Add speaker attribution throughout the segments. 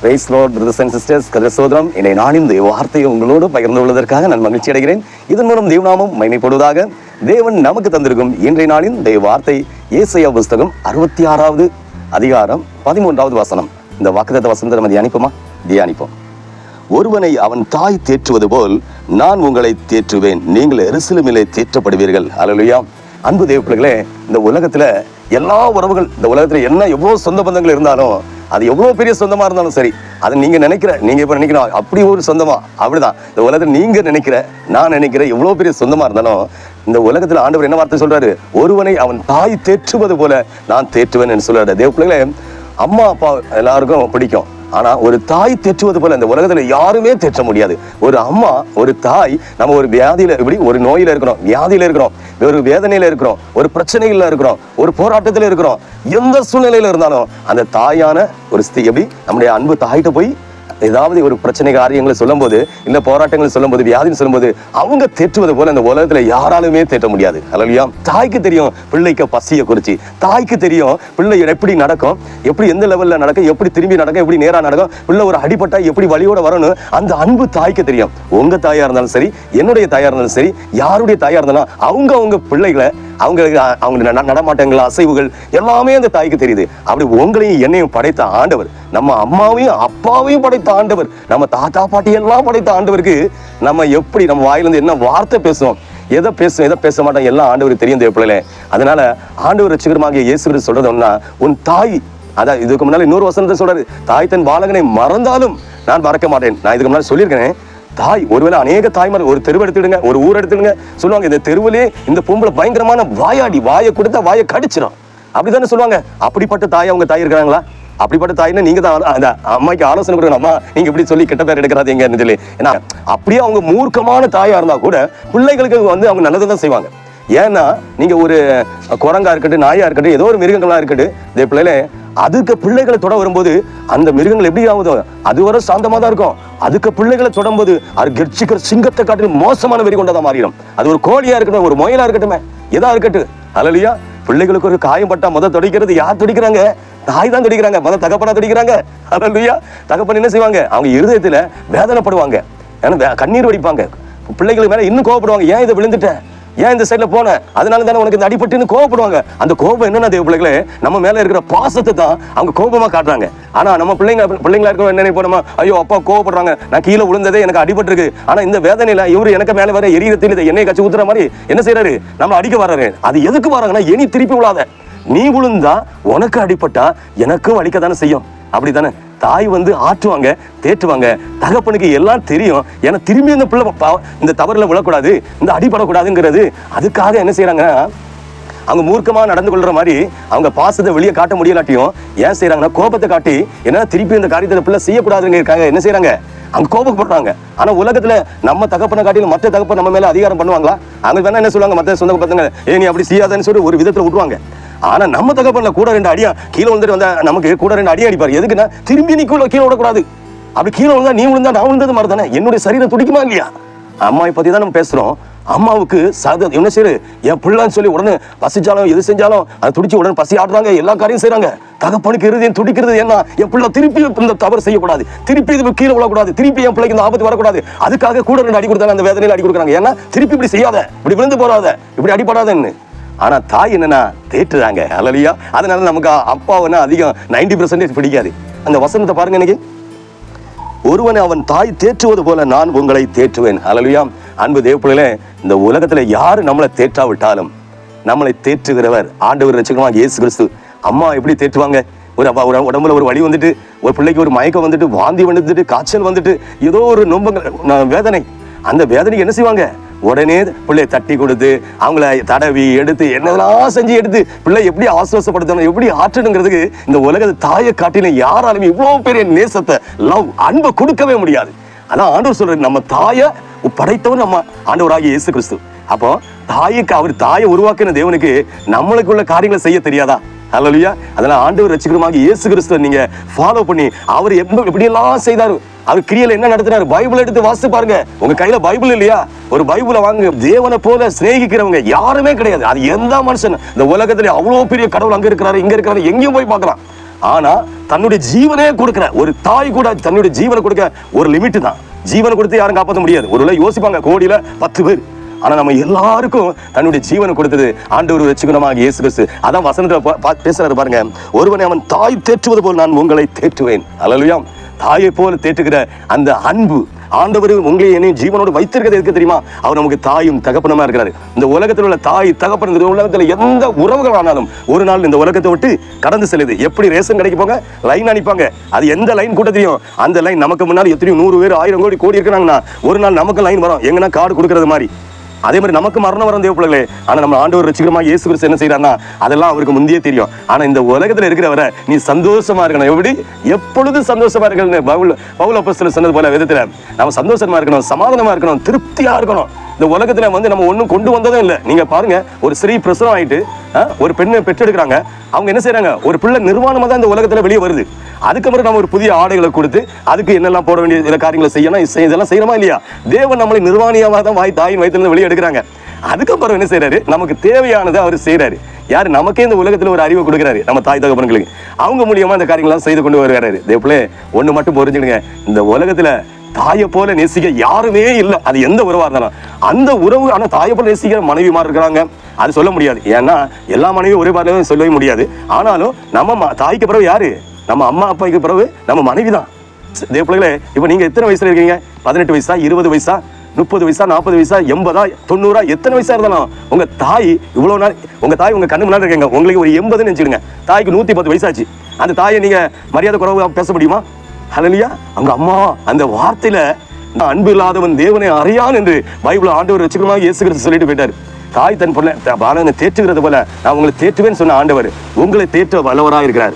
Speaker 1: Price Lord brothers and sisters. சகோதரம், என்னை நாளின் இந்த வார்த்தையை உங்களோடு பகிர்ந்து கொள்வதற்காக நான் மகிழ்ச்சி அடைகிறேன். இதன் மூலம் தேவநாமம் மகிமைப்படுவதாக. தேவன் நமக்கு தந்திருக்கும் இன்றைய நாளின் இந்த வார்த்தை ஏசாயா புஸ்தகம் 66வது அதிகாரம் 13வது வசனம். இந்த வாக்குத்தத்த வசனத்தை நம்ம தியானிப்போம். ஒருவனை அவன் தாய் தேற்றுவது போல் நான் உங்களை தேற்றுவேன், நீங்கள் எருசலேமிலே தேற்றப்படுவீர்கள். அல்லேலூயா. அன்பு தேவ பிள்ளைகளே, இந்த உலகத்துல எல்லா உறவுகள், இந்த உலகத்துல என்ன எவ்வளவு சொந்த பந்தங்கள் இருந்தாலும், அது எவ்வளவு பெரிய சொந்தமா இருந்தாலும் சரி, அதை நீங்க இப்ப நினைக்கிறோம் அப்படி ஒரு சொந்தமா, அப்படிதான் இந்த உலகத்துல நீங்க நான் நினைக்கிறேன் எவ்வளவு பெரிய சொந்தமா இருந்தாலும், இந்த உலகத்துல ஆண்டவர் என்ன வார்த்தை சொல்றாரு? ஒருவனை அவன் தாய் தேற்றுவது போல நான் தேற்றுவேன் சொல்றாரு. தேவ பிள்ளைகளே, அம்மா அப்பா எல்லாருக்கும் பிடிக்கும். ஆனா ஒரு தாய் தேற்றுவது போல இந்த உலகத்துல யாருமே தேற்ற முடியாது. ஒரு அம்மா, ஒரு தாய், நம்ம ஒரு வியாதியில, இப்படி ஒரு நோயில இருக்கிறோம், வியாதியில இருக்கிறோம், ஒரு வேதனையில இருக்கிறோம், ஒரு பிரச்சனைகள்ல இருக்கிறோம், ஒரு போராட்டத்துல இருக்கிறோம், எந்த சூழ்நிலையில இருந்தாலும் அந்த தாயான ஒரு எப்படி நம்முடைய அன்பு தாயிட்ட போய் ஏதாவது ஒரு பிரச்சனை காரியங்களை சொல்லும் போது, இல்ல போராட்டங்களை சொல்லும் போது, வியாதின்னு சொல்லும் போது, அவங்க தேற்றுவது போல இந்த உலகத்துல யாராலுமே தேற்ற முடியாது. அல்லையா? தாய்க்கு தெரியும் பிள்ளைக்கு பசியை குறிச்சு, தாய்க்கு தெரியும் பிள்ளை எப்படி நடக்கும், எப்படி எந்த லெவல்ல நடக்கும், எப்படி திரும்பி நடக்கும், எப்படி நேரா நடக்கும், பிள்ளை ஒரு அடிபட்டா எப்படி வழியோட வரணும், அந்த அன்பு தாய்க்கு தெரியும். உங்க தாயா இருந்தாலும் சரி, என்னுடைய தாயா இருந்தாலும் சரி, யாருடைய தாயா இருந்தாலும் அவங்க பிள்ளைகளை, அவங்க நடமாட்டங்கள், அசைவுகள் எல்லாமே அந்த தாய்க்கு தெரியுது. அப்படி உங்களையும் என்னையும் படைத்த ஆண்டவர், நம்ம அம்மாவையும் அப்பாவையும் படைத்த ஆண்டவர், நம்ம தாத்தா பாட்டி எல்லாம் படைத்த ஆண்டவருக்கு நம்ம எப்படி நம்ம வாயிலிருந்து என்ன வார்த்தை பேசுவோம், எதை பேச மாட்டோம், எல்லாம் ஆண்டவருக்கு தெரியும் தேவ பிள்ளைகளே. அதனால ஆண்டவர் ரட்சகருமாகிய இயேசு கிறிஸ்து சொல்றதுன்னா, உன் தாய், அதான் இதுக்கு முன்னால இன்னொரு வசனத்தை சொல்றாரு, தாய் தன் பாலகனை மறந்தாலும் நான் மறக்க மாட்டேன். நான் இதுக்கு முன்னாடி சொல்லியிருக்கேன், தாய், ஒருவேளை அநேக தாய்மார், ஒரு தெருவை எடுத்துடுங்க, ஒரு ஊர் எடுத்துடுங்க, சொல்லுவாங்க இந்த தெருவிலே இந்த பொம்பளை பயங்கரமான வாயாடி, வாயை கொடுத்தா வாயை கடிச்சிடும், அப்படித்தானே சொல்லுவாங்க. அப்படிப்பட்ட தாய் அவங்க தாய் இருக்கிறாங்களா? அப்படிப்பட்ட தாயின்னு நீங்க தான் அந்த அம்மாய்க்கு ஆலோசனை கொடுக்கணும், அம்மா நீங்க இப்படி சொல்லி கெட்ட பேர் எடுக்கிறாதீங்கன்னு சொல்லி. ஏன்னா அப்படியே அவங்க மூர்க்கமான தாயா இருந்தா கூட பிள்ளைகளுக்கு அவங்க நல்லதான் செய்வாங்க. ஏன்னா நீங்க ஒரு குரங்கா இருக்கட்டும், நாயா இருக்கட்டும், ஏதோ ஒரு மிருகங்களா இருக்கட்டும், இந்த பிள்ளைல அதுக்கு பிள்ளைகளை தொட வரும்போது அந்த மிருகங்கள் எப்படி ஆகுதோ அது வரை சாந்தமா தான் இருக்கும். அதுக்கு பிள்ளைகளை தொடரும்போது அது கர்ச்சிக்கிற சிங்கத்தை காட்டிலும் மோசமான வெறி கொண்டதான் மாறிடும். அது ஒரு கோழியா இருக்கட்டும், ஒரு முயலா இருக்கட்டுமே, எதா இருக்கட்டும். அல்லையா? பிள்ளைகளுக்கு ஒரு காயம் பட்டா முத துடிக்கிறது யார் துடிக்கிறாங்க? தாய் தான் துடிக்கிறாங்க, முத தகப்பனா துடிக்கிறாங்க. அல்லையா? தகப்பன் என்ன செய்வாங்க? அவங்க இருதயத்துல வேதனைப்படுவாங்க, ஏன்னா கண்ணீர் வடிப்பாங்க, பிள்ளைகளுக்கு மேல இன்னும் கோவப்படுவாங்க. ஏன் இதை விழுந்துட்ட, ஏன் இந்த சைட்ல போன, அதனால தானே உனக்கு இந்த அடிபட்டுன்னு கோவப்படுவாங்க. அந்த கோபம் என்னன்னா தேவ பிள்ளைகளே, நம்ம மேல இருக்கிற பாசத்தை தான் அவங்க கோபமா காட்டுறாங்க. ஆனா நம்ம பிள்ளைங்களா இருக்க என்ன போனோமா, ஐயோ அப்பா கோவப்படுறாங்க, நான் கீழே விழுந்ததே எனக்கு அடிபட்டு இருக்கு, ஆனா இந்த வேதனையில இவரு எனக்கு மேல வேற எரியத்தில் எண்ணெய் கட்சி ஊத்துற மாதிரி என்ன செய்யறாரு, நம்ம அடிக்க வர்றாரு. அது எதுக்கு வராங்கன்னா, இனி திருப்பி விழாத, நீ விழுந்தா உனக்கு அடிபட்டா எனக்கும் அடிக்கத்தானே செய்யும். அப்படித்தானே தாய் ஆற்றுவாங்க, தேற்றுவாங்க. தகப்பனுக்கு எல்லாம் தெரியும், ஏன்னா திரும்பி இந்த பிள்ளை இந்த தவறுல விழக்கூடாது, இந்த அடிபடக்கூடாதுங்கிறது. அதுக்காக என்ன செய்யறாங்கன்னா, அவங்க மூர்க்கமா நடந்து கொள்ற மாதிரி அவங்க பாசத்தை வெளியே காட்ட முடியலாட்டியும் ஏன் செய்யறாங்கன்னா, கோபத்தை காட்டி என்ன திருப்பி இந்த காரியத்தை பிள்ளை செய்யக்கூடாதுங்கிறதுக்காக என்ன செய்யறாங்க, அவங்க கோபப்படுறாங்க. ஆனா உலகத்துல நம்ம தகப்பனை காட்டிலும் மற்ற தகப்பன் நம்ம மேல அதிகாரம் பண்ணுவாங்களா? அவங்க வேணா என்ன சொல்லுவாங்க, மற்ற சொந்த பசங்க நீ அப்படி செய்யாதன்னு சொல்லி ஒரு விதத்துல விட்டுருவாங்க. ஆனா நம்ம தகப்பன்ல கூட 2 அடியா கீழே வந்துட்டு வந்தா நமக்கு கூட 2 அடி அடிப்பாரு. எதுக்குன்னா, திரும்பி நீ கீழே விடக்கூடாது. அப்படி கீழே விழுந்தா நீ விழுந்தா நான் விழுந்தது மாதிரி தானே, என்னுடைய சரீரம் துடிக்குமா இல்லையா? அம்மாவை பத்தி தான் நம்ம பேசுறோம். அம்மாவுக்கு என்ன செய்யுது, என் பிள்ளைன்னு சொல்லி உடனே பசிச்சாலும் எது செஞ்சாலும் அதை துடிச்சு உடனே பசி ஆடுறாங்க, எல்லா காரியம் செய்யறாங்க. தகப்பனுக்கு இருதயம் துடிக்கிறது என்ன, என் பிள்ளை திருப்பி இந்த தவறு செய்யக்கூடாது, திருப்பி இது கீழே விழக்கூடாது, திருப்பி என் பிள்ளைக்கு இந்த ஆபத்து வரக்கூடாது. அதுக்காக கூட 2 அடி கொடுத்தாங்க, அந்த வேதனையில அடி கொடுக்குறாங்க. ஏன்னா திருப்பி இப்படி செய்யாத, இப்படி விழுந்து போறாத, இப்படி அடிபடாதன்னு. ஆனா தாய் என்னன்னா தேற்றுறாங்க. அல்லையா? அதனால நமக்கு அப்பாவுன்னா அதிகம் 90% பிடிக்காது. அந்த வசனத்தை பாருங்க, இன்னைக்கு ஒருவனை அவன் தாய் தேற்றுவது போல நான் உங்களை தேற்றுவேன். அல்லையா? அன்பு தேவ பிள்ளைகளே, இந்த உலகத்துல யாரு நம்மளை தேற்றாவிட்டாலும் நம்மளை தேற்றுகிறவர் ஆண்டவர் ரட்சகருமாகிய இயேசு கிறிஸ்து. அம்மா எப்படி தேற்றுவாங்க? ஒரு உடம்புல ஒரு வலி வந்துட்டு, ஒரு பிள்ளைக்கு ஒரு மயக்கம் வந்துட்டு, வாந்தி வந்துட்டு, காய்ச்சல் வந்துட்டு, ஏதோ ஒரு வேதனை, அந்த வேதனைக்கு என்ன செய்வாங்க, உடனே பிள்ளையை தட்டி கொடுத்து அவங்கள தடவி எடுத்து என்னெல்லாம் செஞ்சு எடுத்து பிள்ளை எப்படி ஆசுவாசப்படுத்தணும், எப்படி ஆற்றணுங்கிறதுக்கு இந்த உலகத்தை தாயை காட்டிலும் யாராலுமே இவ்வளவு பெரிய நேசத்தை, லவ், அன்பை கொடுக்கவே முடியாது. அதான் ஆண்டவர் சொல்றாரு, நம்ம தாயை படைத்தவர் நம்ம ஆண்டவராகிய இயேசு கிறிஸ்து. அப்போ தாய்க்கு, அவர் தாயை உருவாக்கின தேவனுக்கு நம்மளுக்குள்ள காரியங்களை செய்ய தெரியாதா? அல்லேலூயா. அதனால ஆண்டவர் ரட்சகருமாகிய இயேசு கிறிஸ்துவை நீங்க ஃபாலோ பண்ணி அவர் எப்படியெல்லாம் செய்தாரு, அவர் கிரியையில என்ன நடத்தினாரு, பைபிள் எடுத்து வாசித்து பாருங்க. உங்க கையில பைபிள் இல்லையா, ஒரு பைபிளை வாங்க. தேவனை போல சிநேகிக்கிறவங்க யாருமே கிடையாது. அது எந்த மனுஷன் இந்த உலகத்துல அவ்வளவு பெரிய கடவுள் அங்க இருக்கிறாரு, இங்க இருக்கிறாரு, எங்கேயும் போய் பார்க்கலாம். ஆனா தன்னுடைய ஜீவனே கொடுக்கிற ஒரு தாய் கூட தன்னுடைய ஜீவனை கொடுக்க ஒரு லிமிட் தான். ஜீவனை கொடுத்து யாரும் காப்பாற்ற முடியாது. ஒருவேளை யோசிப்பாங்க கோடியில 10 பேர், ஆனா நம்ம எல்லாருக்கும் தன்னுடைய ஜீவனை கொடுத்தது ஆண்டவர் ரட்சகருமாகிய இயேசு கிறிஸ்து. அதான் வசனத்துல பேசுறாரு பாருங்க, ஒருவனை அவன் தாய் தேற்றுவது போல் நான் உங்களை தேற்றுவேன். அல்லேலூயா. தாயை போல தேற்றுகிற அந்த அன்பு ஆண்டவர் உங்களை என்னையும் ஜீவனோடு வைத்திருக்கிறது எதுக்கு தெரியுமா? அவர் நமக்கு தாயும் தகப்பனமா இருக்கிறாரு. இந்த உலகத்தில் உள்ள தாய் தகப்பன், இந்த உலகத்துல எந்த உறவுகள் ஆனாலும் ஒரு நாள் இந்த உலகத்தை விட்டு கடந்து செல்லுது. எப்படி ரேஷன் கடைக்கு போங்க, லைன் அனுப்பாங்க, அது எந்த லைன் கூட தெரியும். அந்த லைன் நமக்கு முன்னாடி எத்தனையோ 100 பேர் 1000 கோடி இருக்கிறாங்கன்னா ஒரு நாள் நமக்கு லைன் வரும், எங்கன்னா கார்டு கொடுக்கறது மாதிரி. அதே மாதிரி நமக்கு மரணம் வரும் தேவ பிள்ளைகளே. ஆனா நம்ம ஆண்டவர் ரட்சகருமாகிய இயேசு கிறிஸ்து என்ன செய்யறாருன்னா அதெல்லாம் அவருக்கு முந்தையே தெரியும். ஆனா இந்த உலகத்துல இருக்கிறவரை நீ சந்தோஷமா இருக்கணும். எப்படி? எப்பொழுதும் சந்தோஷமா இருக்கணும். பவுல் அப்போஸ்தலர் சொன்னது போல விதத்துல நம்ம சந்தோஷமா இருக்கணும், சமாதானமா இருக்கணும், திருப்தியா இருக்கணும். இந்த உலகத்துல நம்ம ஒன்னும் கொண்டு வந்ததும் இல்லை. நீங்க பாருங்க, ஒரு ஸ்ரீ பிரசவம் ஆயிட்டு ஒரு பெண்ணை பெற்றெடுக்கிறாங்க. அவங்க என்ன செய்யறாங்க, ஒரு பிள்ளை நிர்வாணமா தான் இந்த உலகத்துல வெளியே வருது. அதுக்கப்புறம் நம்ம ஒரு புதிய ஆடைகளை கொடுத்து அதுக்கு என்னெல்லாம் போட வேண்டிய காரியங்களை செய்யணும், இதெல்லாம் செய்யணுமா இல்லையா? தேவன் நம்மளை நிர்வாணியாவா தான் தாயின் வயிற்றுல வெளியே எடுக்கிறாங்க. அதுக்கப்புறம் என்ன செய்யறாரு, நமக்கு தேவையானதை அவர் செய்யறாரு. யாரு? நமக்கே இந்த உலகத்துல ஒரு அறிவை கொடுக்குறாரு, நம்ம தாய் தகப்பன்களுக்கு. அவங்க மூலியமா இந்த காரியங்கள்லாம் செய்து கொண்டு வருகிறாரு. தேவப்பிள்ளை ஒண்ணு மட்டும் புரிஞ்சுடுங்க, இந்த உலகத்துல தாயை போல நேசிக்க யாருமே இல்லை. அது எந்த உறவா இருந்தாலும் அந்த உறவு. ஆனா தாயை போல நேசிக்கிற மனைவிமார் இருக்கிறாங்க, அது சொல்ல முடியாது. ஏன்னா எல்லா மனைவியும் ஒரே மாதிரி சொல்லவே முடியாது. ஆனாலும் நம்ம தாய்க்கு பிறகு யாரு? நம்ம அம்மா அப்பாவுக்கு பிறகு நம்ம மனைவி தான். தேவ பிள்ளைகளே, இப்ப நீங்க எத்தனை வயசுல இருக்கீங்க? 18 வயசா, 20 வயசா, 30 வயசா, 40 வயசா, 80, 90, எத்தனை வயசா இருந்தாலும் உங்க தாய் இவ்வளவு நாள் உங்க தாய் உங்க கண்ணு முன்னாடி இருக்கீங்க. உங்களுக்கு ஒரு 80 நினைச்சிடுங்க, தாய்க்கு 110 வயசாச்சு. அந்த தாயை நீங்க மரியாதை குறைவா பேச முடியுமா? ஹல்லேலூயா. அவங்க அம்மா அந்த வார்த்தையில அன்பு இல்லாதவன் தேவனை அறியான் என்று பைபிள் ஆண்டவர் ரட்சகருமாகிய இயேசு கிறிஸ்து சொல்லிட்டு போயிட்டாரு. தாய் தன் பொண்ணை பாலனை தேற்றுகிறது போல நான் உங்களை தேற்றுவேன்னு சொன்ன ஆண்டவர் உங்களை தேற்ற வல்லவராக இருக்கிறார்.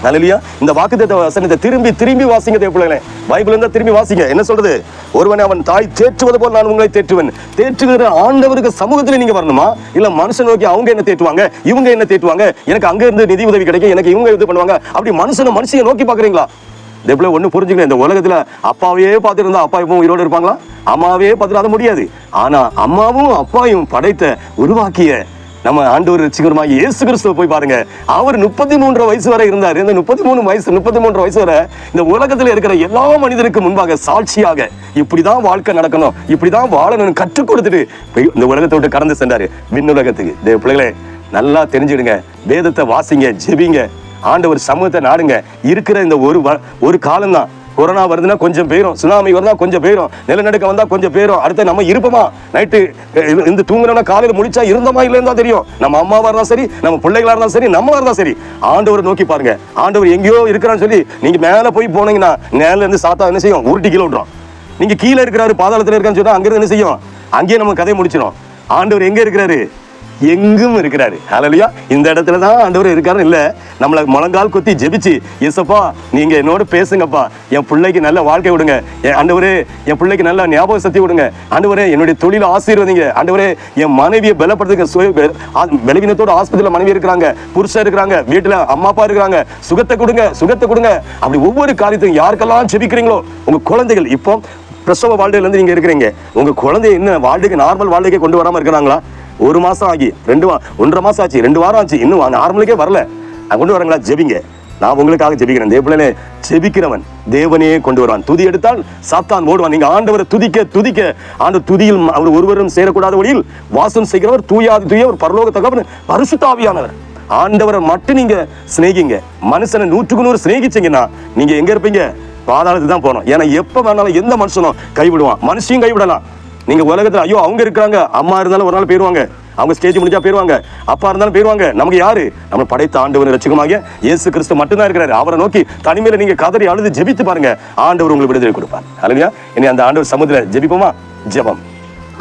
Speaker 1: ஹல்லேலூயா. இந்த வாக்குத்தத்த வசனத்தை திரும்பி திரும்பி வாசிங்க தேவ பிள்ளைகளே. பைபிள் இருந்தா திரும்பி வாசிங்க. என்ன சொல்றது? ஒருவனை அவன் தாய் தேற்றுவது போல் நான் உங்களை தேற்றுவேன். தேற்றுகிற ஆண்டவருக்கு சமூகத்துல நீங்க வரணுமா? இல்ல மனுஷன் நோக்கி அவங்க என்ன தேற்றுவாங்க, இவங்க என்ன தேற்றுவாங்க, எனக்கு அங்க இருந்து நிதி உதவி கிடைக்கும், எனக்கு இவங்க இது பண்ணுவாங்க, அப்படி மனுஷனை நோக்கி பாக்குறீங்களா? இதே ஒண்ணு புரிஞ்சுக்கணும், இந்த உலகத்துல அப்பாவையே பார்த்துட்டு இருந்தா அப்பா இப்போ உயிரோடு இருப்பாங்களா? அம்மாவே பார்த்துட்டு அது முடியாது. ஆனா அம்மாவும் அப்பாவையும் படைத்த உருவாக்கிய நம்ம ஆண்டவர் ரட்சகருமாகிய இயேசு கிறிஸ்துவை போய் பாருங்க. அவர் 33 வயசு வரை இருந்தார். இந்த 33 வயசு வரை இந்த உலகத்துல இருக்கிற எல்லா மனிதருக்கு முன்பாக சாட்சியாக இப்படிதான் வாழ்க்கை நடக்கணும், இப்படிதான் வாழணும்னு கற்றுக் கொடுத்துட்டு இந்த உலகத்தை விட்டு கடந்து சென்றாரு விண்ணுலகத்துக்கு. தேவ பிள்ளைகளே, நல்லா தெரிஞ்சுடுங்க, வேதத்தை வாசிங்க, ஜெபிங்க, ஆண்டவர் சமூகத்தை நாடுங்க. இருக்கிற இந்த ஒரு காலம் தான். கொரோனா வருதுன்னா கொஞ்சம் பேரும், சுனாமி வருதா கொஞ்சம் பேரும், நிலநடுக்கம் வந்தா கொஞ்சம் பேரும். அடுத்து நம்ம இருப்போமா? நைட்டு இந்த தூங்குறோம்னா காலையில முடிச்சா இருந்தமா இல்லைன்னு தெரியும். நம்ம அம்மாவா இருந்தா சரி, நம்ம பிள்ளைகளா இருந்தா சரி, நம்மளா இருந்தா சரி, ஆண்டவரை நோக்கி பாருங்க. ஆண்டவர் எங்கேயோ இருக்கிறான்னு சொல்லி நீங்க மேல போய் போனீங்கன்னா மேல இருந்து சாத்தா என்ன செய்யும்? உருட்டி கீழே விட்டுரும். நீங்க கீழே இருக்கிறாரு, பாதாளத்துல இருக்கான்னு சொன்னா அங்கிருந்து என்ன செய்யும்? அங்கேயே நம்ம கதையை முடிச்சிடும். ஆண்டவர் எங்க இருக்கிறாரு? எங்கும் இருக்கிறாரு. ஹல்லேலூயா. இந்த இடத்துல தான் ஆண்டவர் இருக்காரு. இல்ல நம்மளை முழங்கால் குத்தி ஜெபிச்சு, இயேசுப்பா நீங்க என்னோட பேசுங்கப்பா, என் பிள்ளைக்கு நல்ல வாழ்க்கை விடுங்க, ஆண்டவரே என் பிள்ளைக்கு நல்ல ஞாபக சக்தி விடுங்க, ஆண்டவரே என்னுடைய தொழிலை ஆசீர்வதிங்க, ஆண்டவரே என் மனைவியை பலப்படுத்துங்க, பலவீனத்தோட ஆஸ்பத்திரியில மனைவி இருக்கிறாங்க, புருஷன் இருக்கிறாங்க, வீட்டுல அம்மா அப்பா இருக்கிறாங்க, சுகத்தை கொடுங்க, சுகத்தை கொடுங்க. அப்படி ஒவ்வொரு காரியத்தையும் யாருக்கெல்லாம் ஜெபிக்கிறீங்களோ உங்க குழந்தைகள் இப்போ பிரசவ வாழ்க்கையில இருந்து நீங்க இருக்கிறீங்க, உங்க குழந்தைய இன்னும் வாழ்க்கைக்கு நார்மல் வாழ்க்கையை கொண்டு வராம இருக்கிறாங்களா? 1 மாசம் ஆகி 1.5 மாசம் ஆச்சு, 2 வாரம் ஆச்சு, இன்னும் நார்மலுக்கே வரல, கொண்டு வராங்களா? ஜெபிங்க. நான் உங்களுக்காக ஜெபிக்கிறேன். தேவ பிள்ளைகளே, ஜெபிக்கிறவன் தேவனையே கொண்டு வருவான். துதி எடுத்தால் சாத்தான் ஓடுவான். நீங்க ஆண்டவரை துதிக்க ஆண்டவர் துதியில் அவர் ஒருவரும் சேரக்கூடாத வழியில் வாசம் செய்கிறவர் தூயாது தூய ஒரு பரலோக தகப்பன் பரிசுத்த ஆவியானவர். ஆண்டவரை மட்டும் நீங்க சிநேகிங்க. மனுஷனை 100க்கு 100 சிநேகிச்சீங்கன்னா நீங்க எங்க இருப்பீங்க? பாதாளத்துக்கு தான் போகணும். ஏன்னா எப்ப வேணாலும் எந்த மனுஷனும் கைவிடுவான், மனுஷையும் கைவிடலாம். நீங்க உலகத்துல ஐயோ அவங்க இருக்கிறாங்க, அம்மா இருந்தாலும் ஒரு நாள் போயிருவாங்க, அவங்க ஸ்டேஜ் முடிஞ்சா போயிருவாங்க, அப்பா இருந்தாலும் போயிருவாங்க. நமக்கு யாரு? நம்ம படைத்த ஆண்டவர் ரட்சகமாகிய இயேசு கிறிஸ்து மட்டும்தான் இருக்கிறாரு. அவரை நோக்கி தனிமையில நீங்க கதறி அழுது ஜெபித்து பாருங்க, ஆண்டவர் உங்களுக்கு விடுதலை கொடுப்பார். ஹல்லேலூயா. இனி அந்த ஆண்டவர் சமுத்திர ஜெபிப்போமா? ஜெபம்.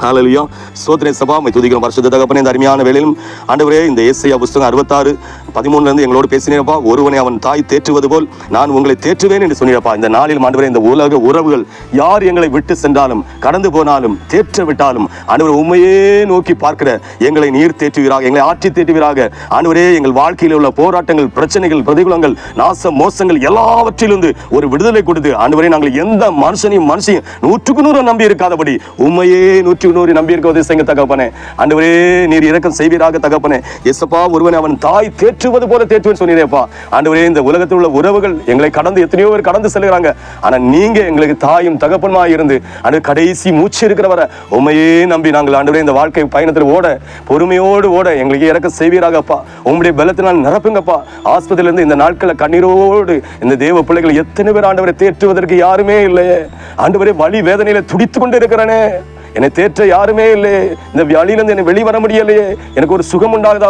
Speaker 1: ஹல்லேலூயா. ஸ்தோத்திரம் சபா, உம்மை துதிக்கிறோம் பரிசுத்த தகப்பனே. இந்த அருமையான வேளையிலும் ஆண்டவரே, இந்த ஏசாயா புத்தகம் 66:13 இருந்து எங்களோடு பேசினேப்பா. ஒருவனை அவன் தாய் தேற்றுவது போல் நான் உங்களை தேற்றுவேன் என்று சொன்னீரப்பா. இந்த நாளில் ஆண்டவரே, இந்த உலக உறவுகள் யார் எங்களை விட்டு சென்றாலும் கடந்து போனாலும் தேற்ற விட்டாலும் ஆண்டவரே உம்மையே நோக்கி பார்க்கிற எங்களை நீர் தேற்றுவீராக, எங்களை ஆற்றி தேற்றுவீராக. ஆண்டவரே, எங்கள் வாழ்க்கையில் உள்ள போராட்டங்கள், பிரச்சனைகள், பிரதிகூலங்கள், நாச மோசங்கள் எல்லாவற்றிலிருந்து ஒரு விடுதலை கொடுத்து ஆண்டவரே, நாங்கள் எந்த மனுஷனையும் 100க்கு 100 நம்பி இருக்காதபடி உம்மையே 100க்கு 100 நம்பி இருக்க உதவி செய்யுங்க தகப்பனே. ஆண்டவரே, நீர் இரக்கம் செய்வீராக தகப்பனே. இயேசுப்பா, ஒருவனை அவன் தாய் தேற்று தேற்றுவது போல தேற்றுவேன் சொன்னீரேப்பா. ஆண்டவரே, இந்த உலகத்தில் உள்ள உறவுகள் எங்களை கடந்து எத்தனையோ பேர் கடந்து செல்கிறாங்க. ஆனா நீங்க எங்களுக்கு தாயும் தகப்பனுமா இருந்து அந்த கடைசி மூச்சு இருக்கிறவரை உண்மையே நம்பி நாங்கள் ஆண்டவரே இந்த வாழ்க்கை பயணத்தில் ஓட பொறுமையோடு ஓட எங்களுக்கு இறக்க செய்வீராகப்பா. உங்களுடைய பலத்தினால் நிரப்புங்கப்பா. ஆஸ்பத்திரியில இருந்து இந்த நாட்களை கண்ணீரோடு இந்த தேவ பிள்ளைகள் எத்தனை பேர் ஆண்டவரை தேற்றுவதற்கு யாருமே இல்லையே. ஆண்டவரே, வலி வேதனையில துடித்து கொண்டு இருக்கிறனே, என்னை தேற்ற யாருமே இல்லையே. இந்த வியாதியிலிருந்து என்னை வெளிவர முடியலையே. எனக்கு ஒரு சுகம் உண்டாகுதா?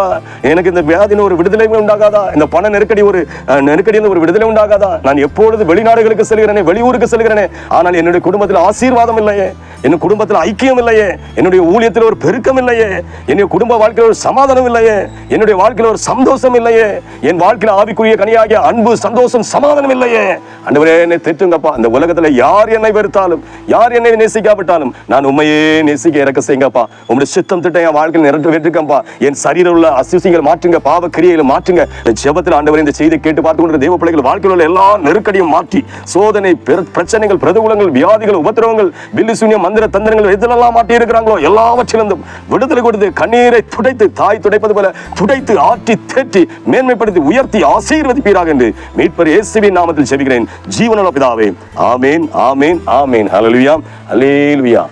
Speaker 1: எனக்கு இந்த வியாதியில ஒரு விடுதலை உண்டாகாதா? இந்த பண நெருக்கடி ஒரு நெருக்கடியில் ஒரு விடுதலை உண்டாகாதா? நான் எப்பொழுது வெளிநாடுகளுக்கு செல்கிறேனே, வெளியூருக்கு செல்கிறேனே, ஆனால் என்னுடைய குடும்பத்தில் ஆசீர்வாதம் இல்லையே, என் குடும்பத்தில் ஐக்கியம் இல்லையே, என்னுடைய ஊழியத்தில் ஒரு பெருக்கம் இல்லையே, என்னுடைய குடும்ப வாழ்க்கையில் ஒரு சமாதானம் இல்லையே, என்னுடைய வாழ்க்கையில் ஒரு சந்தோஷம் இல்லையே, என் வாழ்க்கையில் ஆவிக்குரிய கனியாகிய அன்பு சந்தோஷம் சமாதானம் இல்லையே. ஆண்டவரே, என்னை தேற்றுங்கப்பா. இந்த உலகத்தில் யார் என்னை வெறுத்தாலும், யார் என்னை நேசிக்காவிட்டாலும் நான் உண்மையை நேசிக்க இறக்க செய்யுங்கப்பா. உங்களுடைய சித்தம் திட்டம் என் வாழ்க்கையில் நிறைவேற்றுங்கப்பா. என் சரீரம் உள்ள அசுசிகள் மாற்றுங்க, பாவ கிரியைகளை மாற்றுங்க. ஜெபத்தில் ஆண்டவரே இந்த செய்தி கேட்டு பார்த்து கொண்டு தேவ பிள்ளைகள் வாழ்க்கையில் உள்ள எல்லா நெருக்கடியும் மாற்றி, சோதனை, பிரச்சனைகள், பிரதிகூலங்கள், வியாதிகள், உபத்திரவங்கள், வில்லு சூன்யம், மந்திர தந்திரங்கள் எதிலெல்லாம் மாட்டி இருக்கிறாங்களோ எல்லாவற்றிலிருந்தும் விடுதலை கொடுத்து கண்ணீரை துடைத்து, தாய் துடைப்பது போல துடைத்து, ஆற்றி, தேற்றி, மேன்மைப்படுத்தி, உயர்த்தி ஆசீர்வதிப்பீராக என்று மீட்பர் இயேசுவின் நாமத்தில் ஜெபிக்கிறேன் ஜீவனுள்ள பிதாவே. ஆமேன், ஆமேன், ஆமேன். ஹல்லேலூயா, ஹல்லேலூயா.